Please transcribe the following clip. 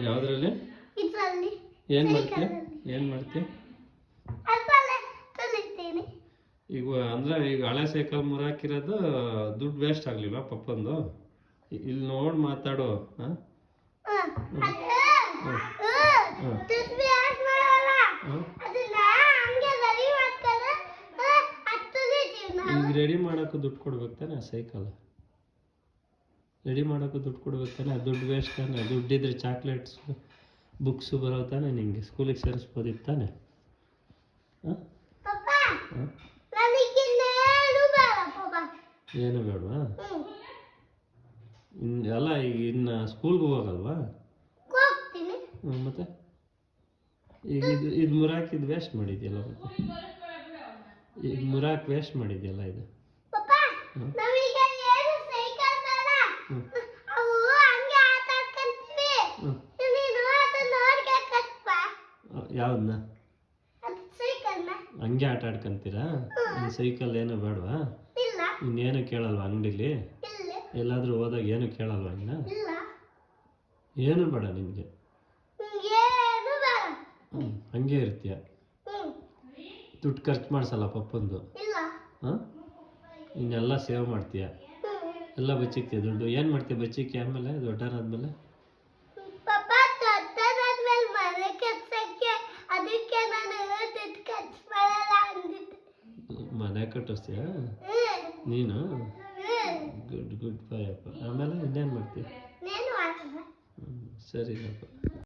ಯಾವುದರಲ್ಲಿ? ಇದರಲ್ಲಿ. ಏನು ಮಾಡ್ತೀಯ? ಏನು ಮಾಡ್ತೀಯ? ಈಗ ಅಂದರೆ ಈಗ ಹಳೆ ಸೈಕಲ್ ಮುರಾಕಿರೋದು ದುಡ್ಡು ವೇಸ್ಟ್ ಆಗಲಿಲ್ಲ ಪಪ್ಪಂದು. ಇಲ್ಲಿ ನೋಡಿ ಮಾತಾಡು. ಹಾಂ ಈಗ ರೆಡಿ ಮಾಡೋಕ್ಕೂ ದುಡ್ಡು ಕೊಡ್ಬೇಕು ತಾನೆ ಸೈಕಲ್ ರೆಡಿ ಮಾಡೋಕ್ಕೂ ದುಡ್ಡು ಕೊಡ್ಬೇಕು ತಾನೆ. ದುಡ್ಡು ವೇಸ್ಟ್ ತಾನೆ. ದುಡ್ಡಿದ್ರೆ ಚಾಕ್ಲೇಟ್ಸ್ ಬುಕ್ಸು ಬರೋ ತಾನೆ ನಿಂಗೆ ಸ್ಕೂಲಿಗೆ ಸೇರಿಸ್ಬೋದಿತ್ತು ತಾನೆ. ಹಾಂ ಏನು ಬೇಡವಾ? ಅಲ್ಲ ಈಗ ಇನ್ನು ಸ್ಕೂಲ್ಗೆ ಹೋಗಲ್ವಾ? ಮತ್ತೆ ಈಗ ಇದು ಮುರಾಕಿದ್ದು ವೇಸ್ಟ್ ಮಾಡಿದ್ಯಲ್ಲ. ಮತ್ತೆ ಈಗ ಮುರಾಕ್ ವೇಸ್ಟ್ ಮಾಡಿದ್ಯಲ್ಲ ಇದು. ಯಾವ್ದನ್ನ ಹಂಗೆ ಆಟ ಆಡ್ಕೊಂತೀರಾ? ಸೈಕಲ್ ಏನೋ ಬೇಡವಾ? ಇನ್ನೇನು ಕೇಳಲ್ವಾ ಅಂಗಡಿಲಿ? ಎಲ್ಲಾದರೂ ಹೋದಾಗ ಏನು ಕೇಳಲ್ವಾ ಇನ್ನ? ಏನು ಬೇಡ ನಿನಗೆ? ಹಂಗೆ ಇರ್ತೀಯ. ದುಡ್ಡು ಖರ್ಚು ಮಾಡಿಸಲ್ಲ ಪಪ್ಪಂದು. ಹಾಂ ಇನ್ನೆಲ್ಲ ಸೇವ್ ಮಾಡ್ತೀಯ, ಎಲ್ಲ ಬಚ್ಚಿಕ್ತೀಯ ದುಡ್ಡು. ಏನು ಮಾಡ್ತೀಯ ಬಚ್ಚಿಕ್ಕಿ ಆಮೇಲೆ ದೊಡ್ಡನಾದ್ಮೇಲೆ? ಮನೆ ಕಟ್ಟಿಸ್ತೀಯ ನೀನು? ಗುಡ್ ಬಾಯ್ ಅಪ್ಪ. ಆಮೇಲೆ ಇನ್ನೇನು ಮಾಡ್ತೀಯ? ಸರಿನಪ್ಪ.